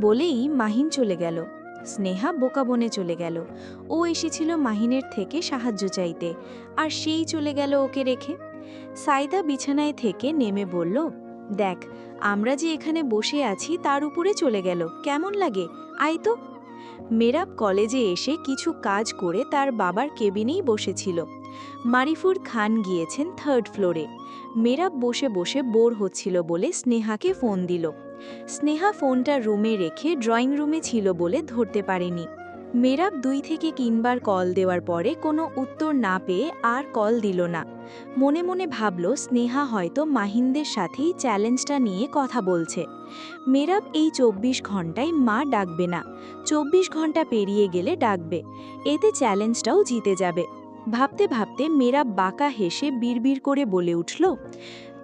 বলেই মাহিন চলে গেল। স্নেহা বোকা বনে চলে গেল। ও এসেছিল মাহিনের থেকে সাহায্য চাইতে, আর সেই চলে গেল ওকে রেখে। সাইদা বিছানায় থেকে নেমে বলল, দেখ, আমরা যে এখানে বসে আছি তার উপরে চলে গেল, কেমন লাগে? আয় তো। মেরাব কলেজে এসে কিছু কাজ করে তার বাবার কেবিনেই বসেছিল। মারিফুর খান গিয়েছেন 3rd ফ্লোরে। মেরাব বসে বসে বোর হচ্ছিল বলে স্নেহাকে ফোন দিল। স্নেহা ফোনটা রুমে রেখে ড্রয়িং রুমে ছিল বলে ধরতে পারেনি। মেরাব 2 থেকে 3 বার কল দেওয়ার পরে কোনো উত্তর না পেয়ে আর কল দিল না। মনে মনে ভাবল স্নেহা হয়তো মাহিনদের সাথেই চ্যালেঞ্জটা নিয়ে কথা বলছে। মেরাব এই 24 ঘন্টায় মা ডাকবে না, 24 ঘন্টা পেরিয়ে গেলে ডাকবে। এতে চ্যালেঞ্জটাও জিতে যাবে। ভাবতে ভাবতে মেরাব বাঁকা হেসে বিড়বিড় করে বলে উঠল,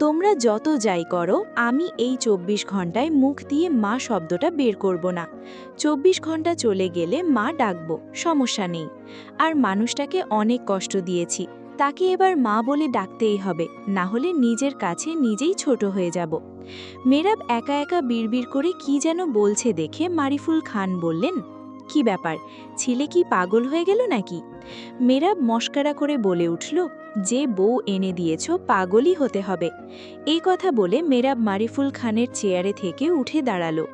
তোমরা যত যাই করো, আমি এই 24 ঘন্টায় মুখ দিয়ে মা শব্দটা বের করব না। 24 ঘন্টা চলে গেলে মা ডাকবো, সমস্যা নেই। আর মানুষটাকে অনেক কষ্ট দিয়েছি, তাকে এবার মা বলে ডাকতেই হবে, না হলে নিজের কাছে নিজেই ছোট হয়ে যাব। মেরাব একা একা বিড়বিড় করে কি যেন বলছে দেখে মারিফুল খান বললেন, কি ব্যাপার, ছেলে কি পাগল হয়ে গেল নাকি? মেরাব মস্করা করে বলে উঠল, যে বউ এনে দিয়েছ পাগলই হতে হবে। এই কথা বলে মেরাব মারিফুল খানের চেয়ারে থেকে উঠে দাঁড়ালো।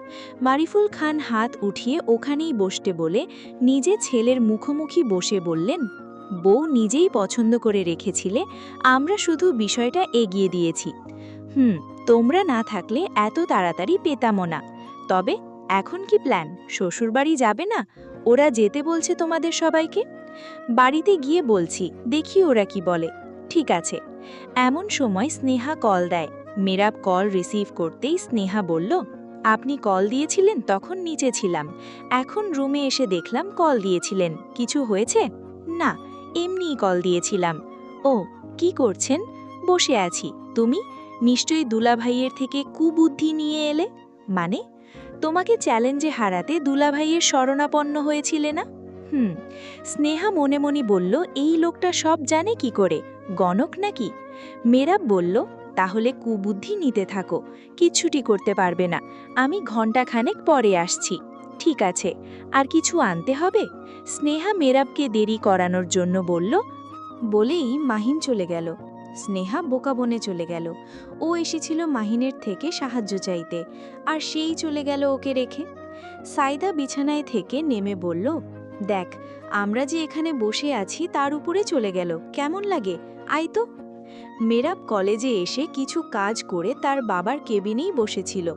মারিফুল খান হাত উঠিয়ে ওখানেই বসতে বলে নিজে ছেলের মুখোমুখি বসে বললেন, বউ নিজেই পছন্দ করে রেখেছিলে, আমরা শুধু বিষয়টা এগিয়ে দিয়েছি। তোমরা না থাকলে এত তাড়াতাড়ি পেতামও না। তবে এখন কি প্ল্যান? শ্বশুরবাড়ি যাবে না? ওরা যেতে বলছে তোমাদের সবাইকে। বাড়িতে গিয়ে বলছি, দেখি ওরা কি বলে। ঠিক আছে। এমন সময় স্নেহা কল দেয়। মেরাব কল রিসিভ করতেই স্নেহা বলল, আপনি কল দিয়েছিলেন, তখন নিচে ছিলাম, এখন রুমে এসে দেখলাম কল দিয়েছিলেন, কিছু হয়েছে? না, এমনিই কল দিয়েছিলাম। ও, কি করছেন? বসে আছি। তুমি নিশ্চয়ই দুলাভাইয়ের থেকে কুবুদ্ধি নিয়ে এলে। মানে? তোমাকে চ্যালেঞ্জে হারাতে দুলাভাইয়ের শরণাপন্ন হয়েছিলে না? স্নেহা মনে মনে বলল, এই লোকটা সব জানে কি করে, গণক নাকি? মেরাব বলল, তাহলে কুবুদ্ধি নিতে থাকো, কিচ্ছুটি করতে পারবে না, আমি ঘণ্টাখানেক পরে আসছি। ঠিক আছে, আর কিছু আনতে হবে? স্নেহা মেরাবকে দেরি করানোর জন্য বলল। বলেই মাহিন চলে গেল। স্নেহা বোকা বনে চলে গেল। ও এসেছিল মাহিনের থেকে সাহায্য চাইতে, আর সেই চলে গেল ওকে রেখে। সাইদা বিছানায় থেকে নেমে বলল, দেখ, আমরা যে এখানে বসে আছি তার উপরে চলে গেল, কেমন লাগে? আয় তো। মেরাব কলেজে এসে কিছু কাজ করে তার বাবার কেবিনেই বসেছিল।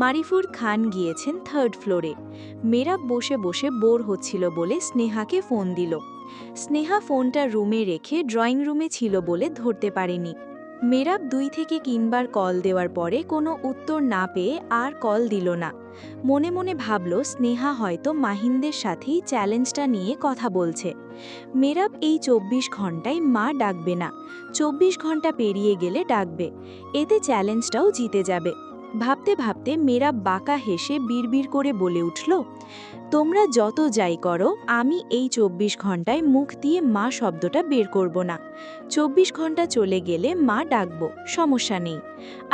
মারিফুর খান গিয়েছেন 3rd ফ্লোরে। মেরাব বসে বসে বোর হচ্ছিল বলে স্নেহাকে ফোন দিল। স্নেহা ফোনটা রুমে রেখে ড্রয়িং রুমে ছিল বলে ধরতে পারেনি। মেরাব 2 থেকে 3 বার কল দেওয়ার পরে কোনো উত্তর না পেয়ে আর কল দিল না। মনে মনে ভাবল স্নেহা হয়তো মাহিনদের সাথেই চ্যালেঞ্জটা নিয়ে কথা বলছে। মেরাব এই 24 ঘন্টায় মা ডাকবে না, 24 ঘন্টা পেরিয়ে গেলে ডাকবে। এতে চ্যালেঞ্জটাও জিতে যাবে। ভাবতে ভাবতে মেরাব বাঁকা হেসে বিড়বিড় করে বলে উঠল, তোমরা যত যাই করো, আমি এই 24 ঘন্টায় মুখ দিয়ে মা শব্দটা বের করব না। 24 ঘন্টা চলে গেলে মা ডাকবো, সমস্যা নেই।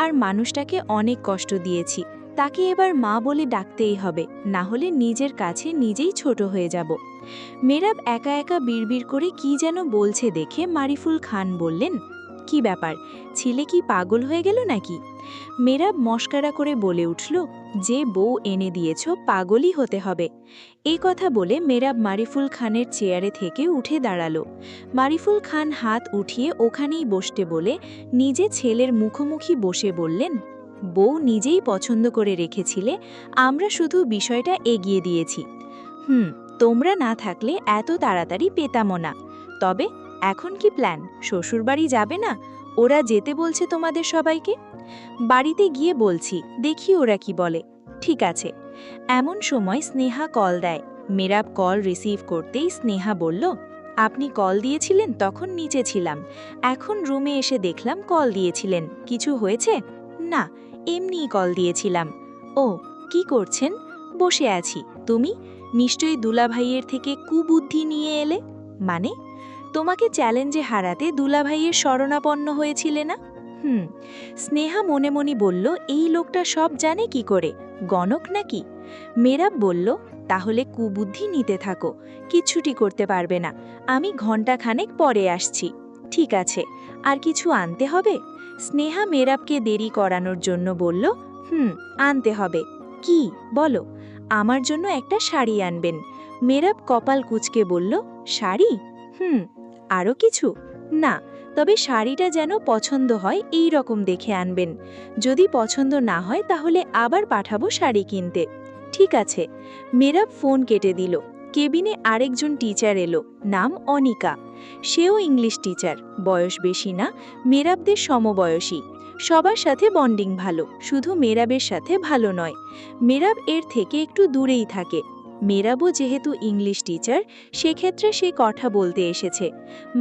আর মানুষটাকে অনেক কষ্ট দিয়েছি, তাকে এবার মা বলে ডাকতেই হবে, না হলে নিজের কাছে নিজেই ছোট হয়ে যাব। মেরাব একা একা বিড়বিড় করে কি যেন বলছে দেখে মারিফুল খান বললেন, কি ব্যাপার, ছেলে কি পাগল হয়ে গেল নাকি? মেরাব মস্করা করে বলে উঠল, যে বউ এনে দিয়েছ পাগলই হতে হবে। এই কথা বলে মেরাব মারিফুল খানের চেয়ারে থেকে উঠে দাঁড়ালো। মারিফুল খান হাত উঠিয়ে ওখানেই বসতে বলে নিজে ছেলের মুখোমুখি বসে বললেন, বউ নিজেই পছন্দ করে রেখেছিলে, আমরা শুধু বিষয়টা এগিয়ে দিয়েছি। তোমরা না থাকলে এত তাড়াতাড়ি পেতামও না। তবে এখন কি প্ল্যান? শ্বশুরবাড়ি যাবে না? ওরা যেতে বলছে তোমাদের সবাইকে। বাড়িতে গিয়ে বলছি, দেখি ওরা কি বলে। ঠিক আছে। এমন সময় স্নেহা কল দেয়। মেরাব কল রিসিভ করতেই স্নেহা বলল, আপনি কল দিয়েছিলেন, তখন নিচে ছিলাম, এখন রুমে এসে দেখলাম কল দিয়েছিলেন, কিছু হয়েছে? না, এমনিই কল দিয়েছিলাম। ও, কি করছেন? বসে আছি। তুমি নিশ্চয়ই দুলাভাইয়ের থেকে কুবুদ্ধি নিয়ে এলে। মানে? তোমাকে চ্যালেঞ্জে হারাতে দুলাভাইয়ের শরণাপন্ন হয়েছিলে না? স্নেহা মনে মনে বলল, এই লোকটা সব জানে কি করে, গণক নাকি? মেরাব বলল, তাহলে কুবুদ্ধি নিতে থাকো, কিচ্ছুটি করতে পারবে না, আমি ঘণ্টাখানেক পরে আসছি। ঠিক আছে, আর কিছু আনতে হবে? স্নেহা মেরাবকে দেরি করানোর জন্য বলল, আনতে হবে। কি বলো? আমার জন্য একটা শাড়ি আনবেন। মেরাব কপাল কুঁচকে বলল, শাড়ি? আরও কিছু? না, তবে শাড়িটা যেন পছন্দ হয় এই রকম দেখে আনবেন। যদি পছন্দ না হয় তাহলে আবার পাঠাবো শাড়ি কিনতে। ঠিক আছে। মেরাব ফোন কেটে দিল। কেবিনে আরেকজন টিচার এলো, নাম অনিকা। সেও ইংলিশ টিচার, বয়স বেশি না, মেরাবদের সমবয়সী। সবার সাথে বন্ডিং ভালো, শুধু মেরাবের সাথে ভালো নয়। মেরাব এর থেকে একটু দূরেই থাকে। মেরাবও যেহেতু ইংলিশ টিচার, সেক্ষেত্রে সে কথা বলতে এসেছে।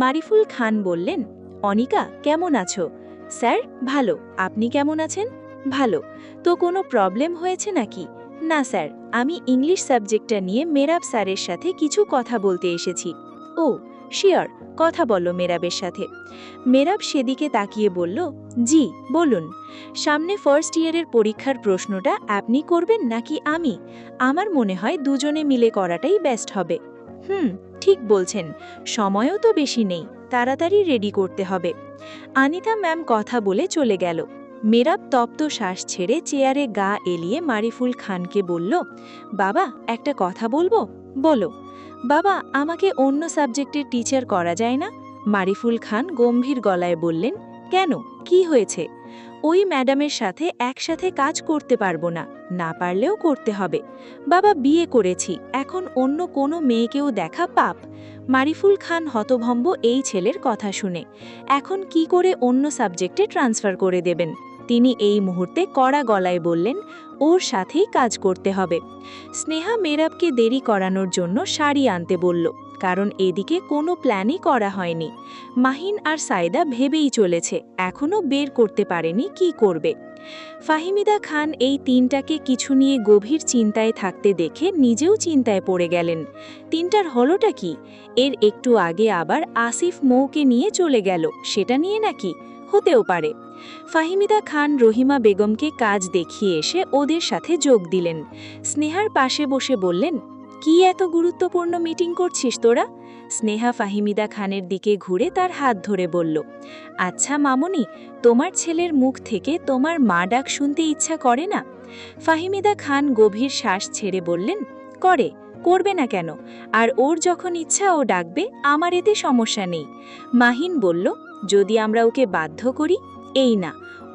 মারিফুল খান বললেন, অনিকা কেমন আছো? স্যার ভালো, আপনি কেমন আছেন? ভালো। তো কোনো প্রবলেম হয়েছে নাকি? না স্যার, আমি ইংলিশ সাবজেক্টটা নিয়ে মেরাব স্যারের সাথে কিছু কথা বলতে এসেছি। ও শিওর, কথা বলো মেরাবের সাথে। মেরাব সেদিকে তাকিয়ে বলল, জি বলুন। সামনে ফার্স্ট ইয়ারের পরীক্ষার প্রশ্নটা আপনি করবেন নাকি আমি? আমার মনে হয় দুজনে মিলে করাটাই বেস্ট হবে। ঠিক বলছেন, সময়ও তো বেশি নেই, তাড়াতাড়ি রেডি করতে হবে। আনিতা ম্যাম কথা বলে চলে গেল। মেরাব তপ্ত শ্বাস ছেড়ে চেয়ারে গা এলিয়ে মারিফুল খানকে বলল, বাবা একটা কথা বলবো? বলো। বাবা, আমাকে অন্য সাবজেক্টের টিচার করা যায় না? মারিফুল খান গম্ভীর গলায় বললেন, কেন, কি হয়েছে? ওই ম্যাডামের সাথে একসাথে কাজ করতে পারবো না, না পারলেও করতে হবে। বাবা, বিয়ে করেছি, এখন অন্য কোনো মেয়েকেও দেখা পাপ। মারিফুল খান হতভম্ব এই ছেলের কথা শুনে। এখন কি করে অন্য সাবজেক্টে ট্রান্সফার করে দেবেন? তিনি এই মুহূর্তে কড়া গলায় বললেন, ওর সাথেই কাজ করতে হবে। স্নেহা মেরাবকে দেরি করানোর জন্য শাড়ি আনতে বলল, কারণ এদিকে কোনো প্ল্যানই করা হয়নি। মাহিন আর সাইদা ভেবেই চলেছে, এখনও বের করতে পারেনি কি করবে। ফাহিমিদা খান এই তিনটাকে কিছু নিয়ে গভীর চিন্তায় থাকতে দেখে নিজেও চিন্তায় পড়ে গেলেন। তিনটার হলোটা কি? এর একটু আগে আবার আসিফ মৌকে নিয়ে চলে গেল, সেটা নিয়ে নাকি? হতেও পারে। ফাহিমিদা খান রহিমা বেগমকে কাজ দেখিয়ে এসে ওদের সাথে যোগ দিলেন। স্নেহার পাশে বসে বললেন, কি এত গুরুত্বপূর্ণ মিটিং করছিস তোরা? স্নেহা ফাহিমিদা খানের দিকে ঘুরে তার হাত ধরে বলল, আচ্ছা মামুনি, তোমার ছেলের মুখ থেকে তোমার মা ডাক শুনতে ইচ্ছা করে না? ফাহিমিদা খান গভীর শ্বাস ছেড়ে বললেন, করে, করবে না কেন? আর ওর যখন ইচ্ছা ও ডাকবে, আমার এতে সমস্যা নেই। মাহিন বলল, যদি আমরা ওকে বাধ্য করি? এই না,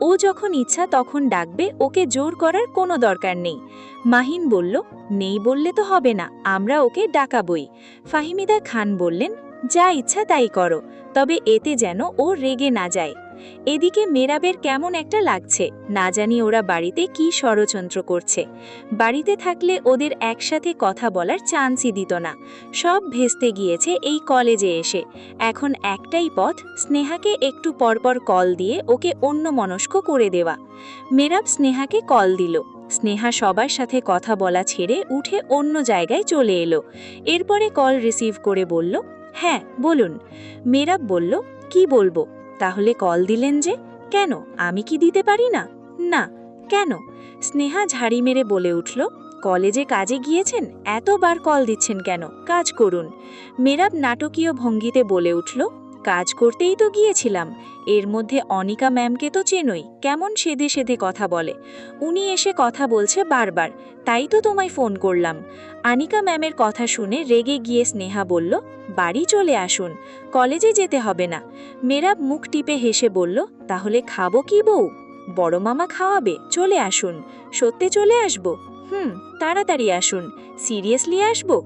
ও যখন ইচ্ছা তখন ডাকবে, ওকে জোর করার কোনো দরকার নেই। মাহিন বলল, নেই বললে তো হবে না, আমরা ওকে ডাকাবই। ফাহিমিদা খান বললেন, যা ইচ্ছা তাই করো, তবে এতে যেন ও রেগে না যায়। এদিকে মেরাবের কেমন একটা লাগছে, না জানি ওরা বাড়িতে কি ষড়যন্ত্র করছে। বাড়িতে থাকলে ওদের একসাথে কথা বলার চান্সই দিত না, সব ভেস্তে গিয়েছে এই কলেজে এসে। এখন একটাই পথ, স্নেহাকে একটু পরপর কল দিয়ে ওকে অন্যমনস্ক করে দেওয়া। মেরাব স্নেহাকে কল দিল। স্নেহা সবার সাথে কথা বলা ছেড়ে উঠে অন্য জায়গায় চলে এলো। এরপরে কল রিসিভ করে বলল, হ্যাঁ বলুন। মেরাব বলল, কি বলবো? তাহলে কল দিলেন যে? কেন, আমি কি দিতে পারি না? না। কেন? স্নেহা ঝাড়ি মেরে বলে উঠল, কলেজে কাজে গিয়েছেন, এতবার কল দিচ্ছেন কেন? কাজ করুন। মেরাব নাটকীয় ভঙ্গিতে বলে উঠল, কাজ করতেই তো গিয়েছিলাম। এর মধ্যে অনিকা ম্যামকে তো চেনই, কেমন সেধে সেধে কথা বলে। উনি এসে কথা বলছে বারবার, তাই তো তোমায় ফোন করলাম। আনিকা ম্যামের কথা শুনে রেগে গিয়ে স্নেহা বলল, বাড়ি চলে আসুন, কলেজে যেতে হবে না। মেরাব মুখ টিপে হেসে বলল, তাহলে খাবো কি বউ? বড় মামা খাওয়াবে, চলে আসুন। সত্যি চলে আসবো? তাড়াতাড়ি আসুন। সিরিয়াসলি আসবো?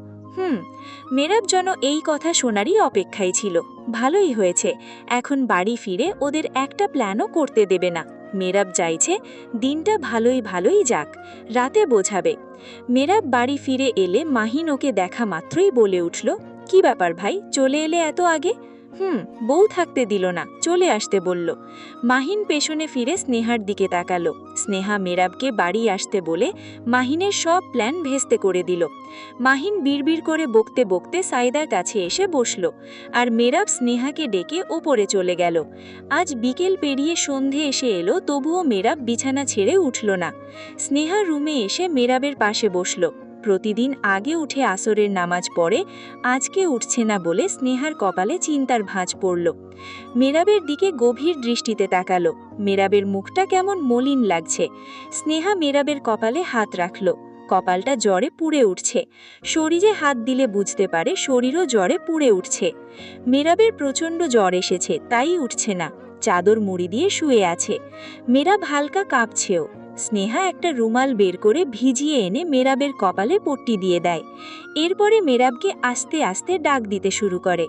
মেরাব যেন এই কথা শোনারই অপেক্ষায় ছিল। ভালোই হয়েছে, এখন বাড়ি ফিরে ওদের একটা প্ল্যানও করতে দেবে না। মেরাব চাইছে দিনটা ভালোই যাক, রাতে বোঝাবে। মেরাব বাড়ি ফিরে এলে মাহিন ওকে দেখা মাত্রই বলে উঠল, কি ব্যাপার ভাই, চলে এলে এত আগে? বউ থাকতে দিল না, চলে আসতে বলল। মাহিন পেছনে ফিরে স্নেহার দিকে তাকালো। স্নেহা মেরাবকে বাড়ি আসতে বলে মাহিনের সব প্ল্যান ভেস্তে করে দিল। মাহিন বিড়বিড় করে বকতে বকতে সাইদার কাছে এসে বসল, আর মেরাব স্নেহাকে ডেকে ওপরে চলে গেল। আজ বিকেল পেরিয়ে সন্ধে এসে এলো, তবুও মেরাব বিছানা ছেড়ে উঠল না। স্নেহা রুমে এসে মেরাবের পাশে বসল। প্রতিদিন আগে উঠে আসরের নামাজ পড়ে, আজকে উঠছে না বলে স্নেহার কপালে চিন্তার ভাঁজ পড়ল। মেরাবের দিকে গভীর দৃষ্টিতে তাকালো। মেরাবের মুখটা কেমন মলিন লাগছে। স্নেহা মেরাবের কপালে হাত রাখল। কপালটা জ্বরে পুড়ে উঠছে। শরীরে হাত দিলে বুঝতে পারে শরীরও জ্বরে পুড়ে উঠছে। মেরাবের প্রচণ্ড জ্বর এসেছে, তাই উঠছে না। চাদর মুড়ি দিয়ে শুয়ে আছে। মেরাব হালকা কাঁপছেও। স্নেহা একটা রুমাল বের করে ভিজিয়ে এনে মেরাবের কপালে পট্টি দিয়ে দেয়। এরপরে মেরাবকে আস্তে আস্তে ডাক দিতে শুরু করে।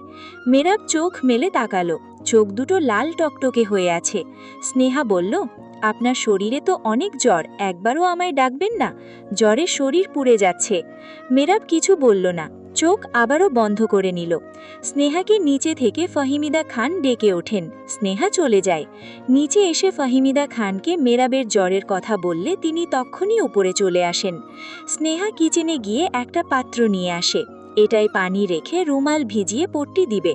মেরাব চোখ মেলে তাকালো। চোখ দুটো লাল টকটকে হয়ে আছে। স্নেহা বলল, আপনার শরীরে তো অনেক জ্বর, একবারও আমায় ডাকবেন না? জ্বরে শরীর পুড়ে যাচ্ছে। মেরাব কিছু বলল না, চোখ আবারও বন্ধ করে নিল। স্নেহাকে নিচে থেকে ফাহিমিদা খান ডেকে ওঠেন। স্নেহা চলে যায়। নিচে এসে ফাহিমিদা খানকে মেরাবের জ্বরের কথা বললে তিনি তক্ষুনি উপরে চলে আসেন। স্নেহা কিচেনে গিয়ে একটা পাত্র নিয়ে আসে। এটায় পানি রেখে রুমাল ভিজিয়ে পট্টি দিবে।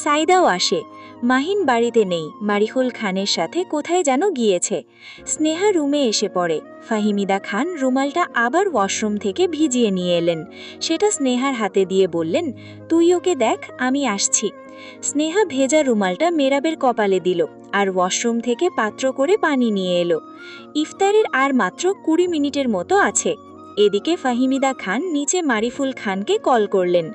সাইদাও আসে। মাহিন বাড়িতে নেই, মারিফুল খানের সাথে কোথায় যেন গিয়েছে। স্নেহা রুমে এসে পড়ে। ফাহিমিদা খান রুমালটা আবার ওয়াশরুম থেকে ভিজিয়ে নিয়ে এলেন। সেটা স্নেহার হাতে দিয়ে বললেন, তুই ওকে দেখ, আমি আসছি। স্নেহা ভেজা রুমালটা মেরাবের কপালে দিল, আর ওয়াশরুম থেকে পাত্র করে পানি নিয়ে এলো। ইফতারের আর মাত্র 20 মিনিটের মতো আছে। এদিকে ফাহিমিদা খান নিচে মারিফুল খানকে কল করলেন।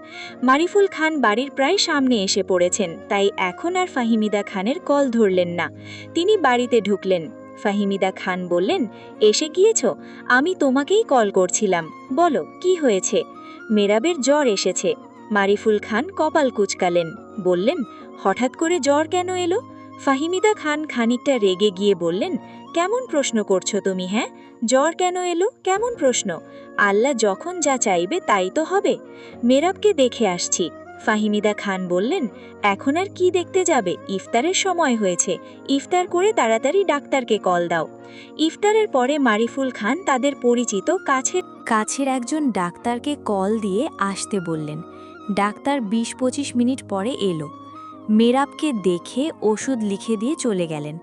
মারিফুল খান বাড়ির প্রায় সামনে এসে পড়েছেন, তাই এখন আর ফাহিমিদা খানের কল ধরলেন না। তিনি বাড়িতে ঢুকলেন। ফাহিমিদা খান বললেন, এসে গিয়েছ? আমি তোমাকেই কল করছিলাম, বলো কি হয়েছে? মেরাবের জ্বর এসেছে। মারিফুল খান কপাল কুঁচকালেন, বললেন, হঠাৎ করে জ্বর কেন এলো? ফাহিমিদা খান খানিকটা রেগে গিয়ে বললেন, কেমন প্রশ্ন করছো তুমি? হ্যাঁ, জ্বর কেন এলো? কেমন প্রশ্ন? আল্লাহ যখন যা চাইবে তাই তো হবে। মেরাবকে দেখে আসছি। ফাহিমিদা খান বললেন, এখন আর কি দেখতে যাবে? ইফতারের সময় হয়েছে, ইফতার করে তাড়াতাড়ি ডাক্তারকে কল দাও। ইফতারের পরে মারিফুল খান তাদের পরিচিত কাছের একজন ডাক্তারকে কল দিয়ে আসতে বললেন। ডাক্তার 20-25 মিনিট পরে এলো। মেরাবকে দেখে ওষুধ লিখে দিয়ে চলে গেলেন।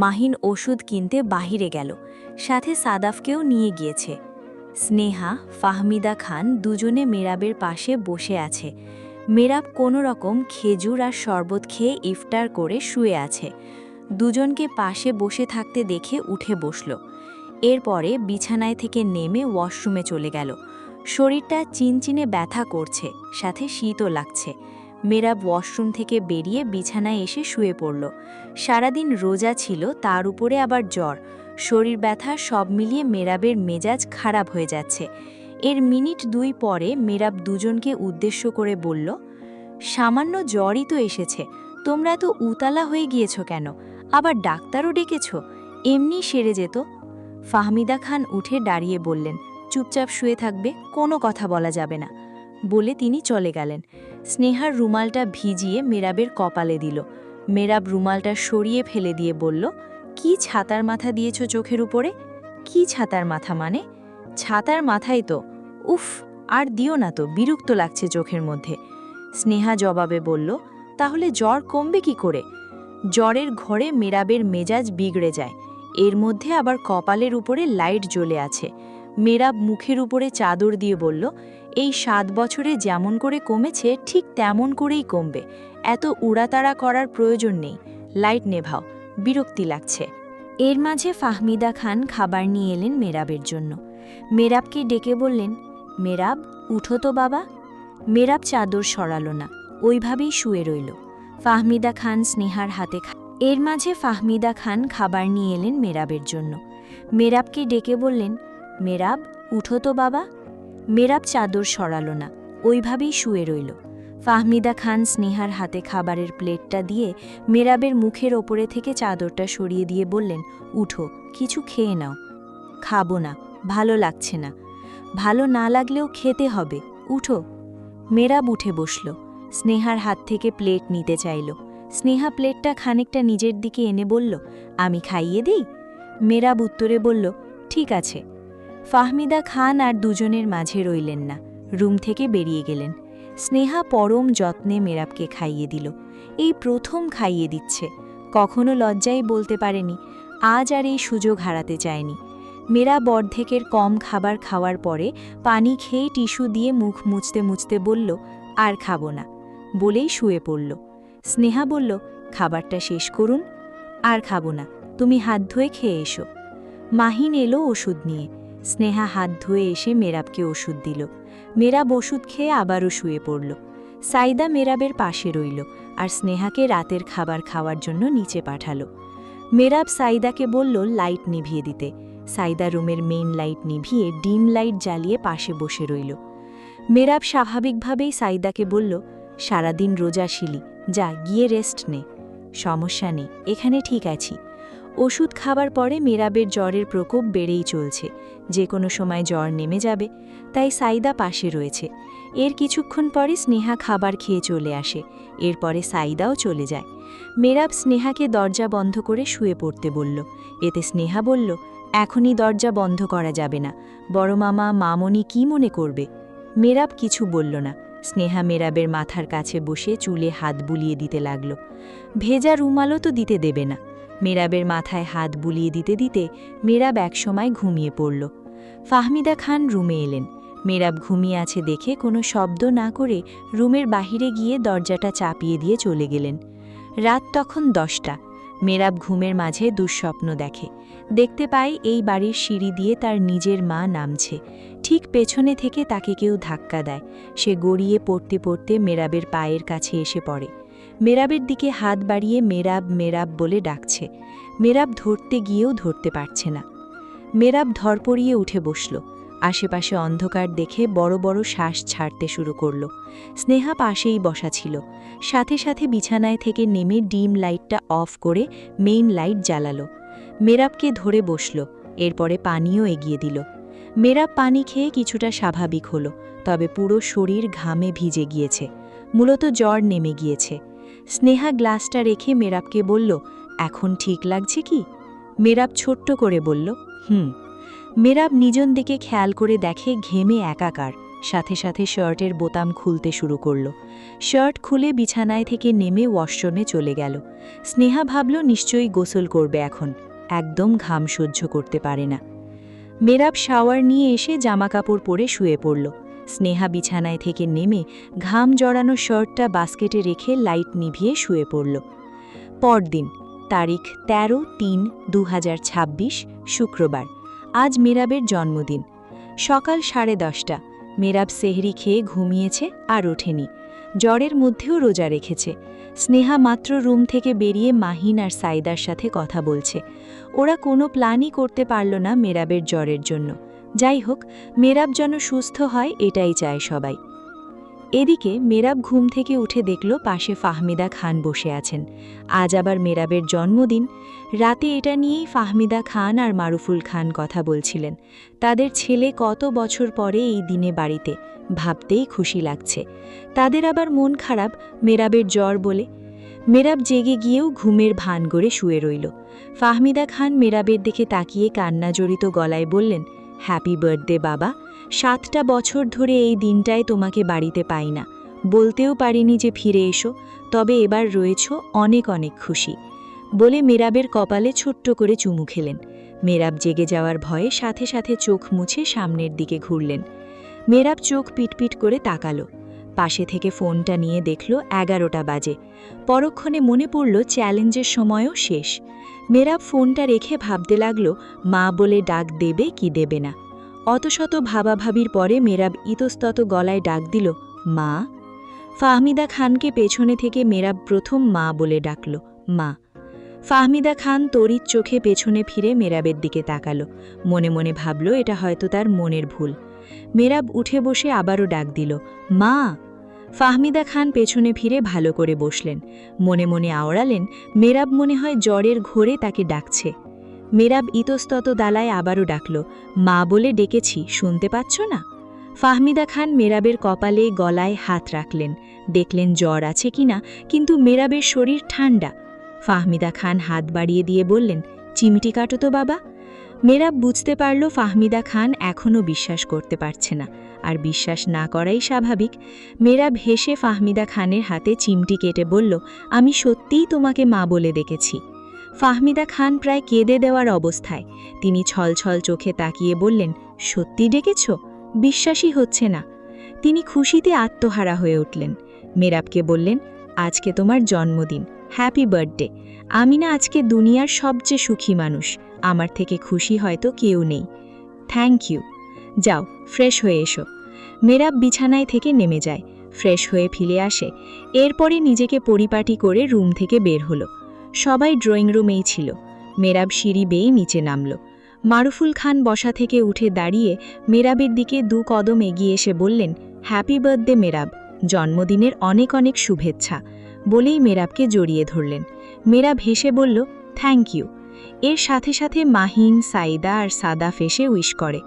মাহিন ওষুধ কিনতে বাহিরে গেল, সাথে সাদাফকেও নিয়ে গিয়েছে। স্নেহা, ফাহমিদা খান দুজনে মেরাবের পাশে বসে আছে। মেরাব কোনো রকম খেজুর আর শরবত খেয়ে ইফতার করে শুয়ে আছে। দুজনকে পাশে বসে থাকতে দেখে উঠে বসল। এরপরে বিছানায় থেকে নেমে ওয়াশরুমে চলে গেল। শরীরটা চিনচিনে ব্যথা করছে, সাথে শীতও লাগছে। মেরাব ওয়াশরুম থেকে বেরিয়ে বিছানায় এসে শুয়ে পড়ল। সারাদিন রোজা ছিল, তার উপরে আবার জ্বর, শরীর ব্যথা, সব মিলিয়ে মেরাবের মেজাজ খারাপ হয়ে যাচ্ছে। এর মিনিট 2 পরে মেরাব দুজনকে উদ্দেশ্য করে বলল, সামান্য জ্বরই তো এসেছে, তোমরা তো উতালা হয়ে গিয়েছ কেন? আবার ডাক্তারও ডেকেছ? এমনি সেরে যেত। ফাহমিদা খান উঠে দাঁড়িয়ে বললেন, চুপচাপ শুয়ে থাকবে, কোনো কথা বলা যাবে না, বলে তিনি চলে গেলেন। স্নেহার রুমালটা ভিজিয়ে মেরাবের কপালে দিল। মেরাব রুমালটা সরিয়ে ফেলে দিয়ে বলল, কি ছাতার মাথা দিয়েছ চোখের উপরে? কি ছাতার মাথা মানে? ছাতার মাথাই তো। উফ, আর দিও না তো, বিরক্ত লাগছে চোখের মধ্যে। স্নেহা জবাবে বলল, তাহলে জ্বর কমবে কি করে? জ্বরের ঘরে মেরাবের মেজাজ বিগড়ে যায়। এর মধ্যে আবার কপালের উপরে লাইট জ্বলে আছে। মেরাব মুখের উপরে চাদর দিয়ে বলল, এই 7 বছরে যেমন করে কমেছে ঠিক তেমন করেই কমবে, এত উড়াতাড়া করার প্রয়োজন নেই, লাইট নেভাও, বিরক্তি লাগছে। এর মাঝে ফাহমিদা খান খাবার নিয়ে এলেন মেরাবের জন্য। মেরাবকে ডেকে বললেন, মেরাব, উঠো তো বাবা। মেরাব চাদর সরালো না, ওইভাবেই শুয়ে রইল। ফাহমিদা খান স্নেহার হাতে এর মাঝে ফাহমিদা খান খাবার নিয়ে এলেন মেরাবের জন্য। মেরাবকে ডেকে বললেন, মেরাব, উঠো তো বাবা। মেরাব চাদর সরালো না, ওইভাবেই শুয়ে রইল। ফাহমিদা খান স্নেহার হাতে খাবারের প্লেটটা দিয়ে মেরাবের মুখের ওপরে থেকে চাদরটা সরিয়ে দিয়ে বললেন, উঠো, কিছু খেয়ে নাও। খাবো না, ভালো লাগছে না। ভালো না লাগলেও খেতে হবে, উঠো। মেরাব উঠে বসল। স্নেহার হাত থেকে প্লেট নিতে চাইল। স্নেহা প্লেটটা খানিকটা নিজের দিকে এনে বলল, আমি খাইয়ে দিই? মেরাব উত্তরে বলল, ঠিক আছে। ফাহমিদা খান আর দুজনের মাঝে রইলেন না, রুম থেকে বেরিয়ে গেলেন। স্নেহা পরম যত্নে মেরাবকে খাইয়ে দিল। এই প্রথম খাইয়ে দিচ্ছে, কখনো লজ্জায় বলতে পারেনি, আজ আর এই সুযোগ হারাতে চায়নি। মেরাব অর্ধেকের কম খাবার খাওয়ার পরে পানি খেয়ে টিস্যু দিয়ে মুখ মুছতে মুছতে বলল, আর খাবো না, বলেই শুয়ে পড়ল। স্নেহা বলল, খাবারটা শেষ করুন। আর খাবো না, তুমি হাত ধুয়ে খেয়ে এসো। মাহিন এলো ওষুধ নিয়ে। স্নেহা হাত ধুয়ে এসে মেরাবকে ওষুধ দিল। মেরাব ওষুধ খেয়ে আবারও শুয়ে পড়ল। সাইদা মেরাবের পাশে রইল আর স্নেহাকে রাতের খাবার খাওয়ার জন্য নিচে পাঠালো। মেরাব সাইদাকে বলল লাইট নিভিয়ে দিতে। সাইদা রুমের মেইন লাইট নিভিয়ে ডিম লাইট জ্বালিয়ে পাশে বসে রইল। মেরাব স্বাভাবিকভাবেই সাইদাকে বলল, সারাদিন রোজা ছিলি, যা গিয়ে রেস্ট নে। সমস্যা নেই, এখানে ঠিক আছি। ওষুধ খাবার পরে মেরাবের জ্বরের প্রকোপ বেড়েই চলছে, যে কোনো সময় জ্বর নেমে যাবে, তাই সাইদা পাশে রয়েছে। এর কিছুক্ষণ পরে স্নেহা খাবার খেয়ে চলে আসে, এরপরে সাইদাও চলে যায়। মেরাব স্নেহাকে দরজা বন্ধ করে শুয়ে পড়তে বলল। এতে স্নেহা বলল, এখনই দরজা বন্ধ করা যাবে না, বড় মামা মামনি কি মনে করবে? মেরাব কিছু বলল না। স্নেহা মেরাবের মাথার কাছে বসে চুলে হাত বুলিয়ে দিতে লাগল। ভেজা রুমালও তো দিতে দেবে না। মেরাবের মাথায় হাত বুলিয়ে দিতে দিতে মেরাব একসময় ঘুমিয়ে পড়ল। ফাহমিদা খান রুমে এলেন। মেরাব ঘুমিয়ে আছে দেখে কোনো শব্দ না করে রুমের বাহিরে গিয়ে দরজাটা চাপিয়ে দিয়ে চলে গেলেন। রাত তখন 10টা। মেরাব ঘুমের মাঝে দুঃস্বপ্ন দেখে। দেখতে পায় এই বাড়ির সিঁড়ি দিয়ে তার নিজের মা নামছে। ঠিক পেছনে থেকে তাকে কেউ ধাক্কা দেয়। সে গড়িয়ে পড়তে পড়তে মেরাবের পায়ের কাছে এসে পড়ে। মেরাবের দিকে হাত বাড়িয়ে মেরাব মেরাব বলে ডাকছে। মেরাব ধরতে গিয়েও ধরতে পারছে না। মেরাব ধরপড়িয়ে উঠে বসল। আশেপাশে অন্ধকার দেখে বড় বড় শ্বাস ছাড়তে শুরু করল। স্নেহা পাশেই বসা ছিল। সাথে সাথে বিছানায় থেকে নেমে ডিম লাইটটা অফ করে মেইন লাইট জ্বালালো। মেরাবকে ধরে বসল, এরপরে পানিও এগিয়ে দিল। মেরাব পানি খেয়ে কিছুটা স্বাভাবিক হলো, তবে পুরো শরীর ঘামে ভিজে গিয়েছে, মূলত জ্বর নেমে গিয়েছে। স্নেহা গ্লাসটা রেখে মেরাবকে বলল, এখন ঠিক লাগছে কি? মেরাব ছোট্ট করে বলল, হুম। মেরাব নিজন দিকে খেয়াল করে দেখে ঘেমে একাকার, সাথে সাথে শার্টের বোতাম খুলতে শুরু করল। শার্ট খুলে বিছানায় থেকে নেমে ওয়াশরুমে চলে গেল। স্নেহা ভাবল নিশ্চয়ই গোসল করবে এখন, একদম ঘাম সহ্য করতে পারে না। মেরাব শাওয়ার নিয়ে এসে জামাকাপড় পরে শুয়ে পড়ল। স্নেহা বিছানায় থেকে নেমে ঘাম জড়ানো শার্টটা বাস্কেটে রেখে লাইট নিভিয়ে শুয়ে পড়ল। পরদিন, তারিখ 13-3-2026, শুক্রবার। আজ মেরাবের জন্মদিন। সকাল 10:30। মেরাব সেহরি খেয়ে ঘুমিয়েছে আর ওঠেনি। জ্বরের মধ্যেও রোজা রেখেছে। স্নেহা মাত্র রুম থেকে বেরিয়ে মাহিন আর সাইদার সাথে কথা বলছে। ওরা কোনো প্ল্যানই করতে পারল না মেরাবের জ্বরের জন্য। যাই হোক, মেরাব যেন সুস্থ হয় এটাই চায় সবাই। এদিকে মেরাব ঘুম থেকে উঠে দেখল পাশে ফাহমিদা খান বসে আছেন। আজ আবার মেরাবের জন্মদিন। রাতে এটা নিয়েই ফাহমিদা খান আর মারুফুল খান কথা বলছিলেন। তাদের ছেলে কত বছর পরে এই দিনে বাড়িতে, ভাবতেই খুশি লাগছে। তাদের আবার মন খারাপ মেরাবের জ্বর বলে। মেরাব জেগে গিয়েও ঘুমের ভান করে শুয়ে রইল। ফাহমিদা খান মেরাবের দিকে তাকিয়ে কান্নাজড়িত গলায় বললেন, হ্যাপি বার্থডে বাবা। 7টা বছর ধরে এই দিনটায় তোমাকে বাড়িতে পাই না, বলতেও পারিনি যে ফিরে এসো, তবে এবার রয়েছ, অনেক অনেক খুশি। বলে মেরাবের কপালে ছোট্ট করে চুমু খেলেন। মেরাব জেগে যাওয়ার ভয়ে সাথে সাথে চোখ মুছে সামনের দিকে ঘুরলেন। মেরাব চোখ পিটপিট করে তাকালো। পাশে থেকে ফোনটা নিয়ে দেখল 11টা বাজে। পরক্ষণে মনে পড়ল চ্যালেঞ্জের সময়ও শেষ। মেরাব ফোনটা রেখে ভাবতে লাগল মা বলে ডাক দেবে কি দেবে না। অতশত ভাবাভাবির পরে মেরাব ইতস্তত গলায় ডাক দিল, মা। ফাহমিদা খানকে পেছনে থেকে মেরাব প্রথম মা বলে ডাকল, মা। ফাহমিদা খান তড়িৎ চোখে পেছনে ফিরে মেরাবের দিকে তাকালো। মনে মনে ভাবল এটা হয়তো তার মনের ভুল। মেরাব উঠে বসে আবারও ডাক দিল, মা। ফাহমিদা খান পেছনে ফিরে ভালো করে বসলেন। মনে মনে আওড়ালেন মেরাব মনে হয় জ্বরের ঘোরে তাকে ডাকছে। মেরাব ইতস্তত দালায় আবারও ডাকল, মা বলে ডেকেছি, শুনতে পাচ্ছ না? ফাহমিদা খান মেরাবের কপালে গলায় হাত রাখলেন, দেখলেন জ্বর আছে কিনা, কিন্তু মেরাবের শরীর ঠান্ডা। ফাহমিদা খান হাত বাড়িয়ে দিয়ে বললেন, চিমটি কাটো তো বাবা। মেরাব বুঝতে পারল ফাহমিদা খান এখনও বিশ্বাস করতে পারছে না, আর বিশ্বাস না করাই স্বাভাবিক। মেরাব হেসে ফাহমিদা খানের হাতে চিমটি কেটে বলল, আমি সত্যিই তোমাকে মা বলে ডেকেছি। ফাহমিদা খান প্রায় কেঁদে দেওয়ার অবস্থায়। তিনি ছলছল চোখে তাকিয়ে বললেন, সত্যি ডেকেছ? বিশ্বাসই হচ্ছে না। তিনি খুশিতে আত্মহারা হয়ে উঠলেন। মেরাবকে বললেন, আজকে তোমার জন্মদিন, হ্যাপি বার্থডে। আমি না আজকে দুনিয়ার সবচেয়ে সুখী মানুষ, আমার থেকে খুশি হয়তো কেউ নেই। Thank you. যাও, ফ্রেশ হয়ে এসো। মেরাব বিছানায় থেকে নেমে যায়, ফ্রেশ হয়ে ফিরে আসে। এরপরে নিজেকে পরিপাটি করে রুম থেকে বের হলো। সবাই ড্রয়িং রুমেই ছিল। মেরাব সিঁড়ি বেয়ে নিচে নামল। মারুফুল খান বসা থেকে উঠে দাঁড়িয়ে মেরাবের দিকে 2 কদম এগিয়ে এসে বললেন, হ্যাপি বার্থডে মেরাব, জন্মদিনের অনেক অনেক শুভেচ্ছা, বলেই মেরাবকে জড়িয়ে ধরলেন। মেরাব হেসে বলল, থ্যাংক ইউ। এর সাথে সাথে মাহিন, সাইদা আর সাদা ফেসে উইশ করে।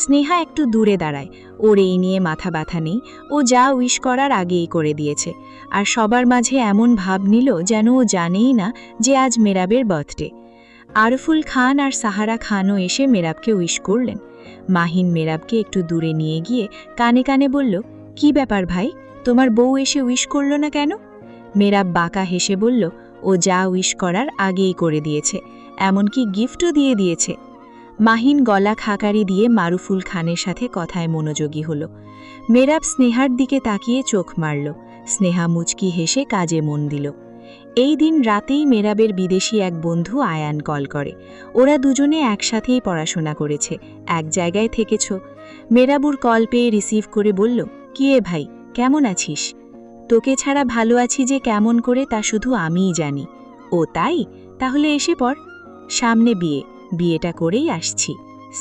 স্নেহা একটু দূরে দাঁড়ায়, ওর এই নিয়ে মাথা ব্যথা নেই, ও যা উইশ করার আগেই করে দিয়েছে। আর সবার মাঝে এমন ভাব নিল যেন ও জানেই না যে আজ মেরাবের বার্থডে। আরফুল খান আর সাহারা খানও এসে মেরাবকে উইশ করলেন। মাহিন মেরাবকে একটু দূরে নিয়ে গিয়ে কানে কানে বলল, কি ব্যাপার ভাই, তোমার বউ এসে উইশ করল না কেন? মেরাব বাঁকা হেসে বলল, ও যা উইশ করার আগেই করে দিয়েছে, এমনকি গিফটও দিয়ে দিয়েছে। মাহিন গলা খাকারি দিয়ে মারুফুল খানের সাথে কথায় মনোযোগী হল। মেরাব স্নেহার দিকে তাকিয়ে চোখ মারল। স্নেহা মুচকি হেসে কাজে মন দিল। এই দিন রাতেই মেরাবের বিদেশি এক বন্ধু আয়ান কল করে। ওরা দুজনে একসাথেই পড়াশোনা করেছে, এক জায়গায় থেকেছ। মেরাবুর কল পেয়ে রিসিভ করে বলল, কি এ ভাই, কেমন আছিস? তোকে ছাড়া ভালো আছি যে কেমন করে তা শুধু আমিই জানি। ও তাই? তাহলে এসে পড়। সামনে বিয়ে, বিয়েটা করেই আসছি।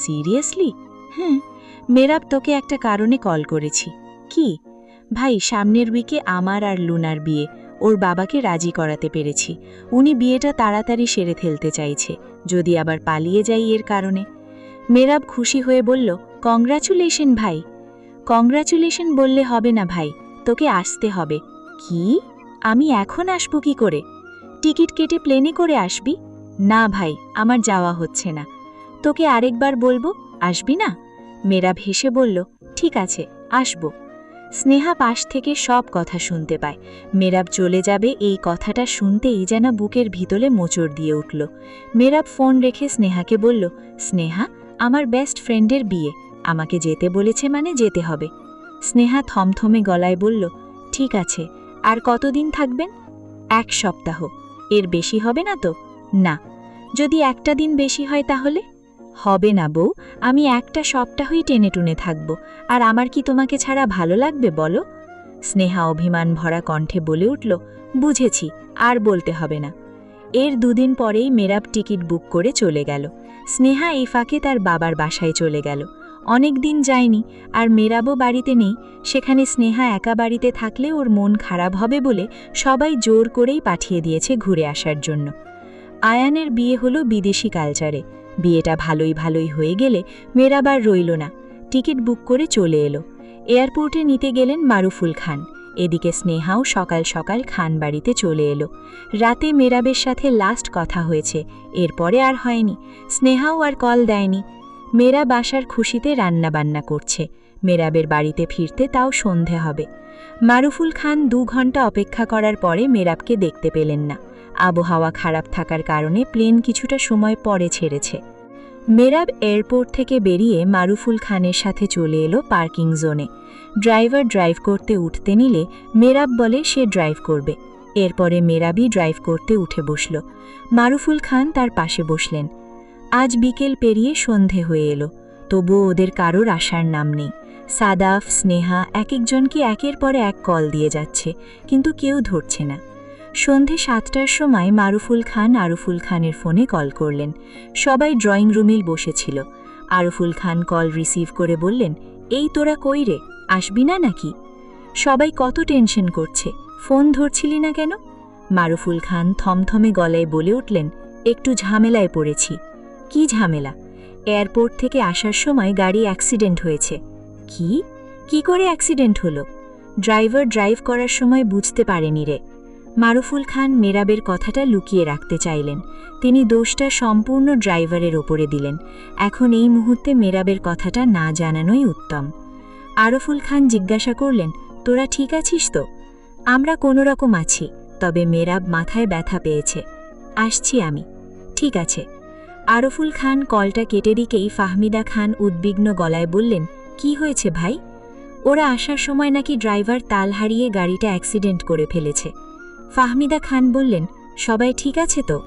সিরিয়াসলি? হ্যাঁ। মেরাব, তোকে একটা কারণে কল করেছি। কি? ভাই, সামনের উইকে আমার আর লুনার বিয়ে। ওর বাবাকে রাজি করাতে পেরেছি। উনি বিয়েটা তাড়াতাড়ি সেরে ফেলতে চাইছে, যদি আবার পালিয়ে যাই এর কারণে। মেরাব খুশি হয়ে বলল, কংগ্রাচুলেশন ভাই। কংগ্রাচুলেশন বললে হবে না ভাই, তোকে আসতে হবে। কি? আমি এখন আসবো কি করে? টিকিট কেটে প্লেনে করে আসবি? না ভাই, আমার যাওয়া হচ্ছে না। তোকে আরেকবার বলবো, আসবি না? মেরাব হেসে বলল, ঠিক আছে, আসবো। স্নেহা পাশ থেকে সব কথা শুনতে পায়। মেরাব চলে যাবে এই কথাটা শুনতেই যেন বুকের ভিতরে মোচড় দিয়ে উঠল। মেরাব ফোন রেখে স্নেহাকে বলল, স্নেহা, আমার বেস্ট ফ্রেন্ডের বিয়ে, আমাকে যেতে বলেছে মানে যেতে হবে। স্নেহা থমথমে গলায় বলল, ঠিক আছে। আর কতদিন থাকবেন? 1 সপ্তাহ। এর বেশি হবে না তো? না। যদি একটা দিন বেশি হয় তাহলে? হবে না বউ, আমি একটা সপ্তাহই টেনে টুনে থাকব। আর আমার কি তোমাকে ছাড়া ভালো লাগবে বলো? স্নেহা অভিমান ভরা কণ্ঠে বলে উঠল, বুঝেছি, আর বলতে হবে না। এর 2 দিন পরেই মেরাব টিকিট বুক করে চলে গেল। স্নেহা এই ফাঁকে তার বাবার বাসায় চলে গেল। অনেক দিন যায়নি, আর মেরাবও বাড়িতে নেই। সেখানে স্নেহা একা বাড়িতে থাকলে ওর মন খারাপ হবে বলে সবাই জোর করেই পাঠিয়ে দিয়েছে ঘুরে আসার জন্য। আয়ানের বিয়ে হলো বিদেশি কালচারে। বিয়েটা ভালোই হয়ে গেলে মেরাব আর রইল না, টিকিট বুক করে চলে এলো। এয়ারপোর্টে নিতে গেলেন মারুফুল খান। এদিকে স্নেহাও সকাল সকাল খান বাড়িতে চলে এলো। রাতে মেরাবের সাথে লাস্ট কথা হয়েছে, এরপরে আর হয়নি। স্নেহাও আর কল দেয়নি। মেরাব আসার খুশিতে রান্নাবান্না করছে। মেরাবের বাড়িতে ফিরতে তাও সন্ধে হবে। মারুফুল খান 2 ঘন্টা অপেক্ষা করার পরে মেরাবকে দেখতে পেলেন না। আবহাওয়া খারাপ থাকার কারণে প্লেন কিছুটা সময় পরে ছেড়েছে। মেরাব এয়ারপোর্ট থেকে বেরিয়ে মারুফুল খানের সাথে চলে এলো পার্কিং জোনে। ড্রাইভার ড্রাইভ করতে উঠতে নিলে মেরাব বলে সে ড্রাইভ করবে। এরপরে মেরাবই ড্রাইভ করতে উঠে বসল। মারুফুল খান তার পাশে বসলেন। আজ বিকেল পেরিয়ে সন্ধে হয়ে এলো, তবুও ওদের কারোর আসার নাম নেই। সাদাফ, স্নেহা এক একজনকে একের পরে এক কল দিয়ে যাচ্ছে, কিন্তু কেউ ধরছে না। সন্ধে 7টার সময় মারুফুল খান আরফুল খানের ফোনে কল করলেন। সবাই ড্রয়িং রুমেই বসেছিল। আরফুল খান কল রিসিভ করে বললেন, এই তোরা কই রে, আসবি না নাকি? সবাই কত টেনশন করছে, ফোন ধরছিলি না কেন? মারুফুল খান থমথমে গলায় বলে উঠলেন, একটু ঝামেলায় পড়েছি। কি ঝামেলা? এয়ারপোর্ট থেকে আসার সময় গাড়ি অ্যাক্সিডেন্ট হয়েছে। কি? কি করে অ্যাক্সিডেন্ট হলো? ড্রাইভার ড্রাইভ করার সময় বুঝতে পারেনি রে। মারুফুল খান মেরাবের কথাটা লুকিয়ে রাখতে চাইলেন। তিনি দোষটা সম্পূর্ণ ড্রাইভারের ওপরে দিলেন। এখন এই মুহূর্তে মেরাবের কথাটা না জানানোই উত্তম। আরফুল খান জিজ্ঞাসা করলেন, তোরা ঠিক আছিস তো? আমরা কোনোরকম আছি, তবে মেরাব মাথায় ব্যথা পেয়েছে। আসছি আমি। ঠিক আছে। আরফুল খান কলটা কেটে দিকেই ফাহমিদা খান উদ্বিগ্ন গলায় বললেন, কি হয়েছে ভাই? ওরা আসার সময় নাকি ড্রাইভার তাল হারিয়ে গাড়িটা অ্যাক্সিডেন্ট করে ফেলেছে। ফাহমিদা খান বললেন, সবাই ঠিক আছে তো?